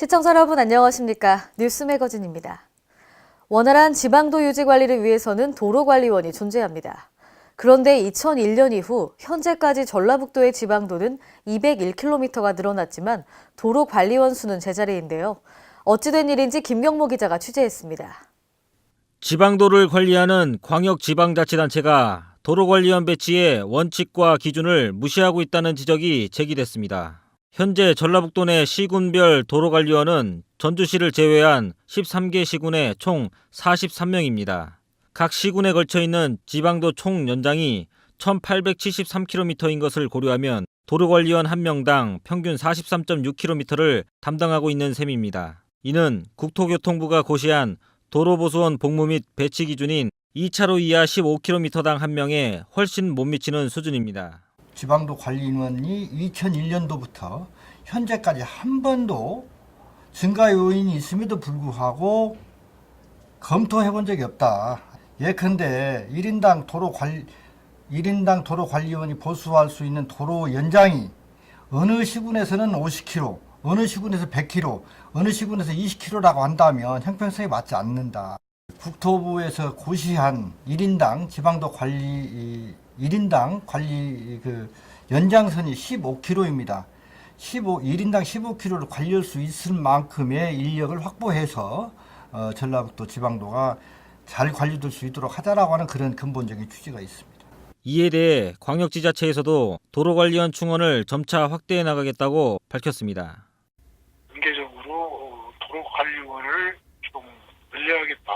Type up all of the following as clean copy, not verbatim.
시청자 여러분 안녕하십니까? 뉴스 매거진입니다. 원활한 지방도 유지 관리를 위해서는 도로관리원이 존재합니다. 그런데 2001년 이후 현재까지 전라북도의 지방도는 201km가 늘어났지만 도로관리원 수는 제자리인데요. 어찌된 일인지 김경모 기자가 취재했습니다. 지방도를 관리하는 광역지방자치단체가 도로관리원 배치의 원칙과 기준을 무시하고 있다는 지적이 제기됐습니다. 현재 전라북도 내 시군별 도로관리원은 전주시를 제외한 13개 시군에 총 43명입니다. 각 시군에 걸쳐 있는 지방도 총 연장이 1873km인 것을 고려하면 도로관리원 1명당 평균 43.6km를 담당하고 있는 셈입니다. 이는 국토교통부가 고시한 도로보수원 복무 및 배치 기준인 2차로 이하 15km당 1명에 훨씬 못 미치는 수준입니다. 지방도 관리원이 2001년도부터 현재까지 한 번도 증가 요인이 있음에도 불구하고 검토해 본 적이 없다. 예컨대 1인당 도로관리원이 보수할 수 있는 도로 연장이 어느 시군에서는 50km, 어느 시군에서 100km, 어느 시군에서 20km라고 한다면 형평성에 맞지 않는다. 국토부에서 고시한 1인당 지방도 관리 1인당 관리 연장선이 15km입니다. 1인당 15km를 관리할 수 있을 만큼의 인력을 확보해서 전라북도 지방도가 잘 관리될 수 있도록 하자라고 하는 그런 근본적인 취지가 있습니다. 이에 대해 광역지자체에서도 도로관리원 충원을 점차 확대해 나가겠다고 밝혔습니다. 단계적으로 도로관리원을 좀 늘려나가겠다.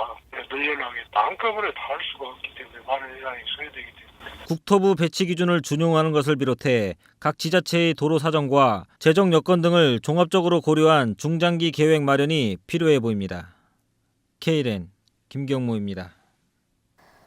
한꺼번에 다 할 수가 없기 때문에 많은 예산이 소요되기 때문에. 국토부 배치 기준을 준용하는 것을 비롯해 각 지자체의 도로 사정과 재정 여건 등을 종합적으로 고려한 중장기 계획 마련이 필요해 보입니다. K랜 김경모입니다.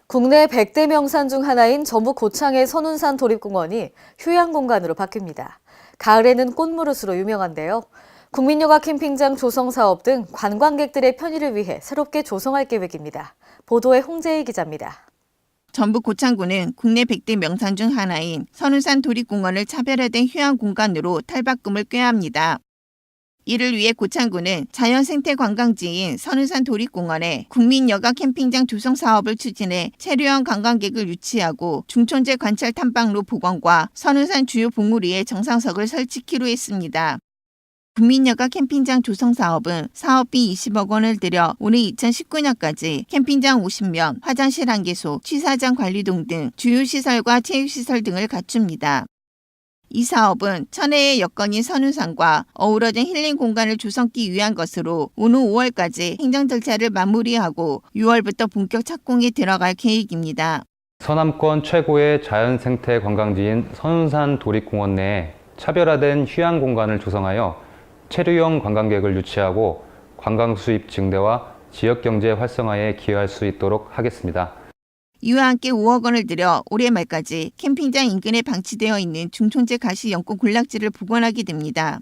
국내 100대 명산 중 하나인 전북 고창의 선운산 도립공원이 휴양공간으로 바뀝니다. 가을에는 꽃무릇으로 유명한데요. 국민여가 캠핑장 조성 사업 등 관광객들의 편의를 위해 새롭게 조성할 계획입니다. 보도에 홍재희 기자입니다. 전북 고창군은 국내 100대 명산 중 하나인 선운산 도립공원을 차별화된 휴양공간으로 탈바꿈을 꾀합니다. 이를 위해 고창군은 자연생태관광지인 선운산 도립공원에 국민여가 캠핑장 조성 사업을 추진해 체류형 관광객을 유치하고 중천재 관찰 탐방로 복원과 선운산 주요 봉우리에 정상석을 설치키로 했습니다. 국민여가 캠핑장 조성 사업은 사업비 20억 원을 들여 오는 2019년까지 캠핑장 50면, 화장실 1개소, 취사장 관리동 등 주요 시설과 체육시설 등을 갖춥니다. 이 사업은 천혜의 여건인 선운산과 어우러진 힐링 공간을 조성하기 위한 것으로 오는 5월까지 행정 절차를 마무리하고 6월부터 본격 착공에 들어갈 계획입니다. 서남권 최고의 자연생태 관광지인 선운산 도립공원 내에 차별화된 휴양 공간을 조성하여 체류형 관광객을 유치하고 관광 수입 증대와 지역경제 활성화에 기여할 수 있도록 하겠습니다. 이와 함께 5억 원을 들여 올해 말까지 캠핑장 인근에 방치되어 있는 중천재 가시 연꽃 군락지를 복원하게 됩니다.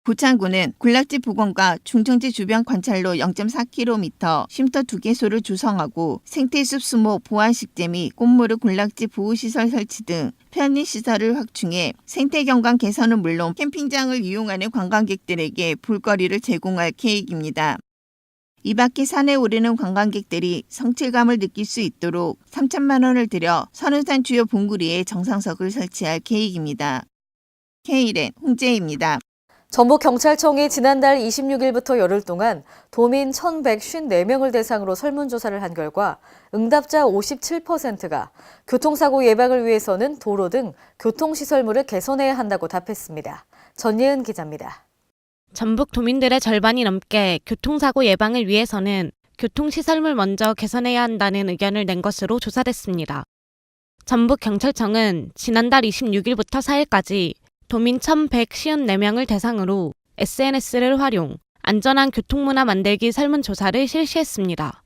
고창군은 군락지 복원과 중천재 주변 관찰로 0.4km, 쉼터 2개소를 조성하고 생태숲 수목 보완식재 및 꽃무릇 군락지 보호시설 설치 등 편의시설을 확충해 생태경관 개선은 물론 캠핑장을 이용하는 관광객들에게 볼거리를 제공할 계획입니다. 이 밖에 산에 오르는 관광객들이 성취감을 느낄 수 있도록 3천만 원을 들여 선운산 주요 봉우리에 정상석을 설치할 계획입니다. K랜 홍재입니다. 전북경찰청이 지난달 26일부터 열흘 동안 도민 1,154명을 대상으로 설문조사를 한 결과 응답자 57%가 교통사고 예방을 위해서는 도로 등 교통시설물을 개선해야 한다고 답했습니다. 전예은 기자입니다. 전북 도민들의 절반이 넘게 교통사고 예방을 위해서는 교통시설물 먼저 개선해야 한다는 의견을 낸 것으로 조사됐습니다. 전북경찰청은 지난달 26일부터 4일까지 도민 1,154명을 대상으로 SNS를 활용, 안전한 교통문화 만들기 설문조사를 실시했습니다.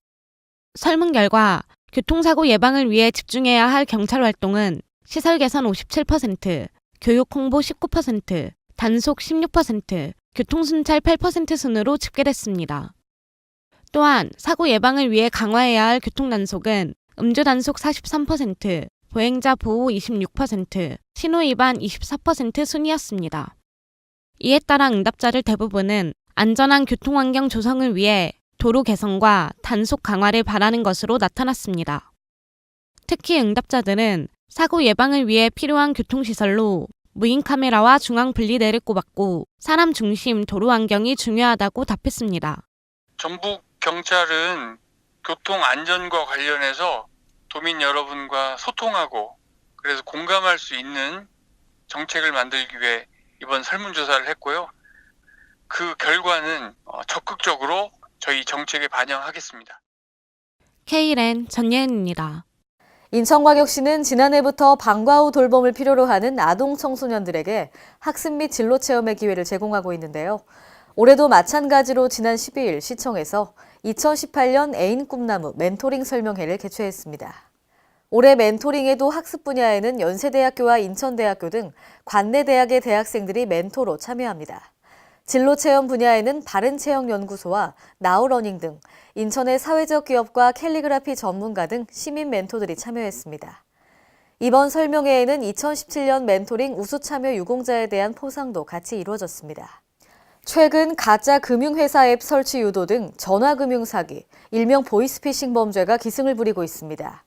설문 결과 교통사고 예방을 위해 집중해야 할 경찰 활동은 시설 개선 57%, 교육 홍보 19%, 단속 16%, 교통순찰 8% 순으로 집계됐습니다. 또한 사고 예방을 위해 강화해야 할 교통단속은 음주단속 43%, 보행자 보호 26%, 신호위반 24% 순이었습니다. 이에 따라 응답자들 대부분은 안전한 교통환경 조성을 위해 도로 개선과 단속 강화를 바라는 것으로 나타났습니다. 특히 응답자들은 사고 예방을 위해 필요한 교통시설로 무인 카메라와 중앙 분리대를 꼽았고 사람 중심 도로 환경이 중요하다고 답했습니다. 전북 경찰은 교통 안전과 관련해서 도민 여러분과 소통하고 그래서 공감할 수 있는 정책을 만들기 위해 이번 설문조사를 했고요. 그 결과는 적극적으로 저희 정책에 반영하겠습니다. K랜 전예은입니다. 인천광역시는 지난해부터 방과 후 돌봄을 필요로 하는 아동 청소년들에게 학습 및 진로 체험의 기회를 제공하고 있는데요. 올해도 마찬가지로 지난 12일 시청에서 2018년 애인 꿈나무 멘토링 설명회를 개최했습니다. 올해 멘토링에도 학습 분야에는 연세대학교와 인천대학교 등 관내 대학의 대학생들이 멘토로 참여합니다. 진로 체험 분야에는 바른체형연구소와 나우러닝 등 인천의 사회적 기업과 캘리그라피 전문가 등 시민 멘토들이 참여했습니다. 이번 설명회에는 2017년 멘토링 우수 참여 유공자에 대한 포상도 같이 이루어졌습니다. 최근 가짜 금융회사 앱 설치 유도 등 전화금융 사기, 일명 보이스피싱 범죄가 기승을 부리고 있습니다.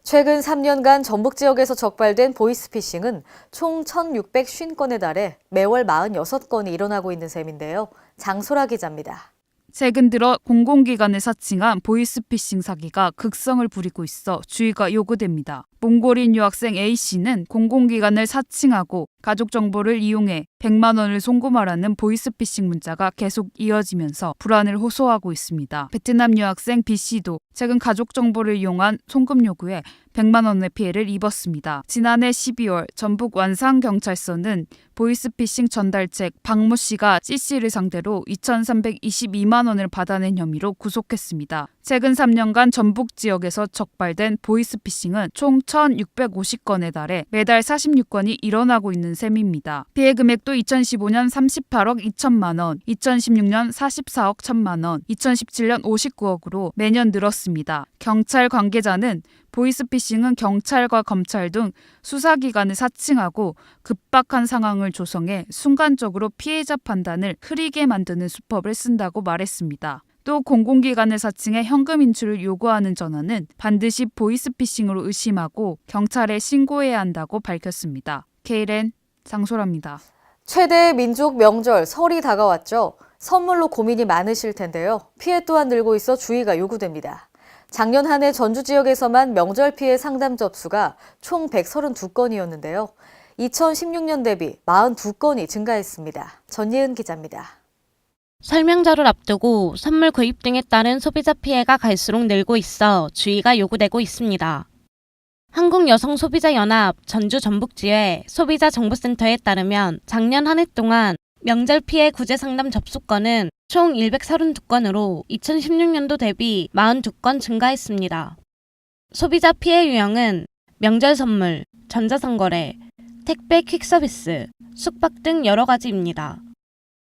최근 3년간 전북 지역에서 적발된 보이스피싱은 총 1,650건에 달해 매월 46건이 일어나고 있는 셈인데요. 장소라 기자입니다. 최근 들어 공공기관을 사칭한 보이스피싱 사기가 극성을 부리고 있어 주의가 요구됩니다. 몽골인 유학생 A씨는 공공기관을 사칭하고 가족 정보를 이용해 100만 원을 송금하라는 보이스피싱 문자가 계속 이어지면서 불안을 호소하고 있습니다. 베트남 유학생 B씨도 최근 가족 정보를 이용한 송금 요구에 100만 원의 피해를 입었습니다. 지난해 12월 전북 완산경찰서는 보이스피싱 전달책 박모 씨가 C씨를 상대로 2,322만 원을 받아낸 혐의로 구속했습니다. 최근 3년간 전북 지역에서 적발된 보이스피싱은 총 1,650건에 달해 매달 46건이 일어나고 있는 셈입니다. 피해 금액도 2015년 38억 2천만 원, 2016년 44억 1천만 원, 2017년 59억으로 매년 늘었습니다. 경찰 관계자는 보이스피싱은 경찰과 검찰 등 수사기관을 사칭하고 급박한 상황을 조성해 순간적으로 피해자 판단을 흐리게 만드는 수법을 쓴다고 말했습니다. 또 공공기관을 사칭해 현금 인출을 요구하는 전화는 반드시 보이스피싱으로 의심하고 경찰에 신고해야 한다고 밝혔습니다. K랜 장소라입니다. 최대 민족 명절 설이 다가왔죠. 선물로 고민이 많으실 텐데요. 피해 또한 늘고 있어 주의가 요구됩니다. 작년 한 해 전주 지역에서만 명절 피해 상담 접수가 총 132건이었는데요. 2016년 대비 42건이 증가했습니다. 전예은 기자입니다. 설명절을 앞두고 선물 구입 등에 따른 소비자 피해가 갈수록 늘고 있어 주의가 요구되고 있습니다. 한국여성소비자연합 전주 전북지회 소비자정보센터에 따르면 작년 한 해 동안 명절 피해 구제 상담 접수건은 총 132건으로 2016년도 대비 42건 증가했습니다. 소비자 피해 유형은 명절 선물, 전자상거래, 택배 퀵서비스, 숙박 등 여러 가지입니다.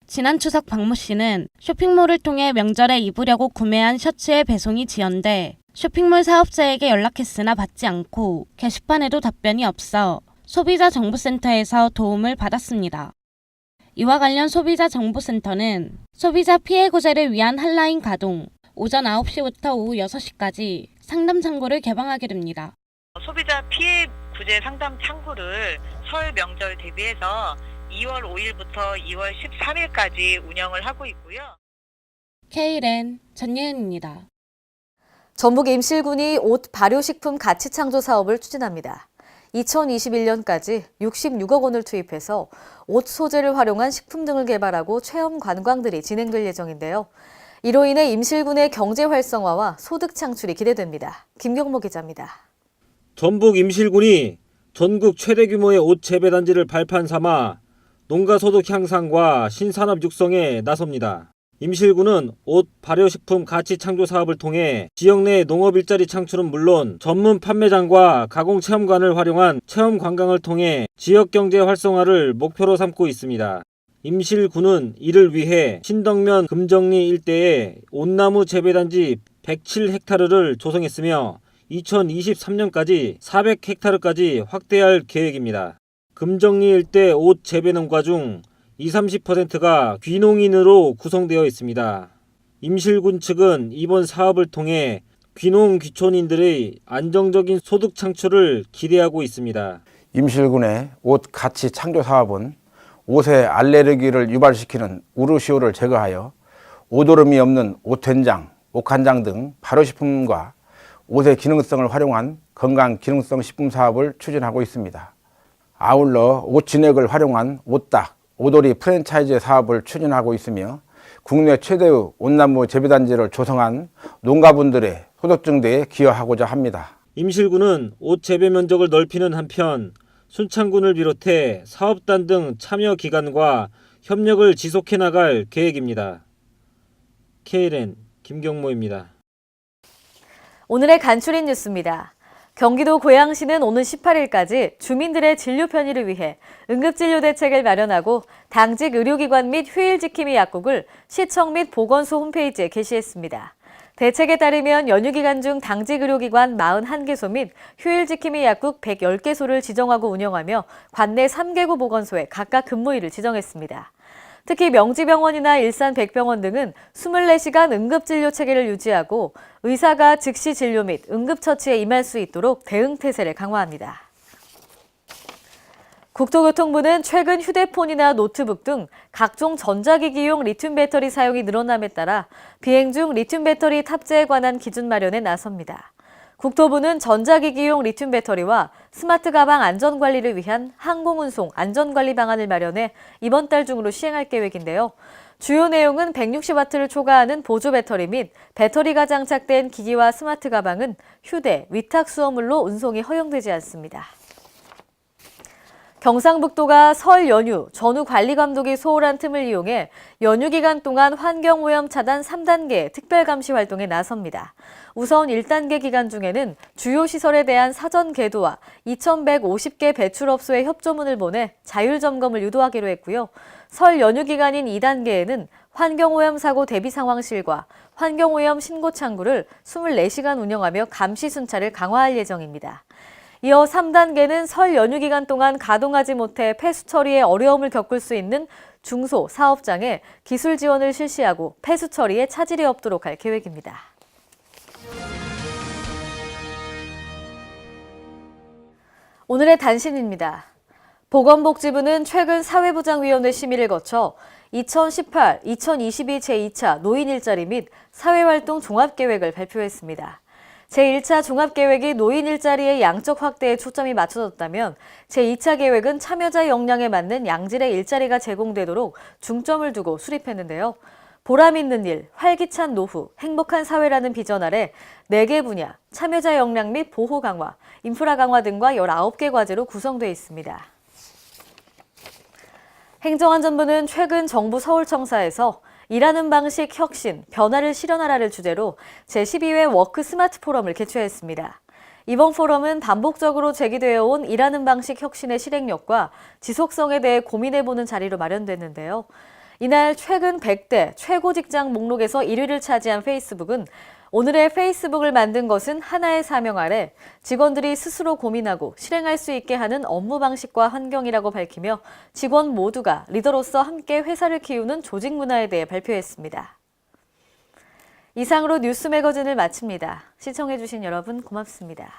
지난 추석 박모 씨는 쇼핑몰을 통해 명절에 입으려고 구매한 셔츠의 배송이 지연돼 쇼핑몰 사업자에게 연락했으나 받지 않고 게시판에도 답변이 없어 소비자정보센터에서 도움을 받았습니다. 이와 관련 소비자정보센터는 소비자 피해 구제를 위한 핫라인 가동, 오전 9시부터 오후 6시까지 상담 창구를 개방하게 됩니다. 소비자 피해 구제 상담 창구를 설 명절 대비해서 2월 5일부터 2월 13일까지 운영을 하고 있고요. K랜 전예은입니다. 전북 임실군이 옷 발효식품 가치창조 사업을 추진합니다. 2021년까지 66억 원을 투입해서 옷 소재를 활용한 식품 등을 개발하고 체험 관광들이 진행될 예정인데요. 이로 인해 임실군의 경제 활성화와 소득 창출이 기대됩니다. 김경모 기자입니다. 전북 임실군이 전국 최대 규모의 옷 재배단지를 발판 삼아 농가 소득 향상과 신산업 육성에 나섭니다. 임실군은 옷 발효식품 가치 창조 사업을 통해 지역 내 농업 일자리 창출은 물론 전문 판매장과 가공 체험관을 활용한 체험 관광을 통해 지역 경제 활성화를 목표로 삼고 있습니다. 임실군은 이를 위해 신덕면 금정리 일대에 온나무 재배단지 107헥타르를 조성했으며 2023년까지 400헥타르까지 확대할 계획입니다. 금정리 일대 옷 재배 농가 중 20-30%가 귀농인으로 구성되어 있습니다. 임실군 측은 이번 사업을 통해 귀농 귀촌인들의 안정적인 소득 창출을 기대하고 있습니다. 임실군의 옷 가치 창조 사업은 옷의 알레르기를 유발시키는 우르시오를 제거하여 오도름이 없는 옷된장, 옷간장 등 발효식품과 옷의 기능성을 활용한 건강 기능성 식품 사업을 추진하고 있습니다. 아울러 옷 진액을 활용한 옷닭, 오돌이 프랜차이즈 사업을 추진하고 있으며 국내 최대의 온나무 재배단지를 조성한 농가분들의 소득 증대에 기여하고자 합니다. 임실군은 옷 재배 면적을 넓히는 한편 순창군을 비롯해 사업단 등 참여 기관과 협력을 지속해 나갈 계획입니다. KLN 김경모입니다. 오늘의 간추린 뉴스입니다. 경기도 고양시는 오는 18일까지 주민들의 진료 편의를 위해 응급진료 대책을 마련하고 당직 의료기관 및 휴일지킴이 약국을 시청 및 보건소 홈페이지에 게시했습니다. 대책에 따르면 연휴 기간 중 당직 의료기관 41개소 및 휴일지킴이 약국 110개소를 지정하고 운영하며 관내 3개구 보건소에 각각 근무일을 지정했습니다. 특히 명지병원이나 일산백병원 등은 24시간 응급진료 체계를 유지하고 의사가 즉시 진료 및 응급처치에 임할 수 있도록 대응태세를 강화합니다. 국토교통부는 최근 휴대폰이나 노트북 등 각종 전자기기용 리튬 배터리 사용이 늘어남에 따라 비행 중 리튬 배터리 탑재에 관한 기준 마련에 나섭니다. 국토부는 전자기기용 리튬 배터리와 스마트 가방 안전관리를 위한 항공운송 안전관리 방안을 마련해 이번 달 중으로 시행할 계획인데요. 주요 내용은 160W를 초과하는 보조 배터리 및 배터리가 장착된 기기와 스마트 가방은 휴대, 위탁 수어물로 운송이 허용되지 않습니다. 경상북도가 설 연휴 전후 관리 감독이 소홀한 틈을 이용해 연휴 기간 동안 환경오염 차단 3단계 특별감시 활동에 나섭니다. 우선 1단계 기간 중에는 주요 시설에 대한 사전 계도와 2,150개 배출업소에 협조문을 보내 자율점검을 유도하기로 했고요. 설 연휴 기간인 2단계에는 환경오염 사고 대비 상황실과 환경오염 신고 창구를 24시간 운영하며 감시 순찰을 강화할 예정입니다. 이어 3단계는 설 연휴 기간 동안 가동하지 못해 폐수 처리에 어려움을 겪을 수 있는 중소 사업장에 기술 지원을 실시하고 폐수 처리에 차질이 없도록 할 계획입니다. 오늘의 단신입니다. 보건복지부는 최근 사회보장위원회 심의를 거쳐 2018-2022 제2차 노인 일자리 및 사회활동 종합계획을 발표했습니다. 제1차 종합계획이 노인 일자리의 양적 확대에 초점이 맞춰졌다면 제2차 계획은 참여자 역량에 맞는 양질의 일자리가 제공되도록 중점을 두고 수립했는데요. 보람 있는 일, 활기찬 노후, 행복한 사회라는 비전 아래 4개 분야, 참여자 역량 및 보호 강화, 인프라 강화 등과 19개 과제로 구성되어 있습니다. 행정안전부는 최근 정부 서울청사에서 일하는 방식 혁신, 변화를 실현하라를 주제로 제12회 워크 스마트 포럼을 개최했습니다. 이번 포럼은 반복적으로 제기되어 온 일하는 방식 혁신의 실행력과 지속성에 대해 고민해보는 자리로 마련됐는데요. 이날 최근 100대 최고 직장 목록에서 1위를 차지한 페이스북은 오늘의 페이스북을 만든 것은 하나의 사명 아래 직원들이 스스로 고민하고 실행할 수 있게 하는 업무 방식과 환경이라고 밝히며 직원 모두가 리더로서 함께 회사를 키우는 조직 문화에 대해 발표했습니다. 이상으로 뉴스 매거진을 마칩니다. 시청해주신 여러분 고맙습니다.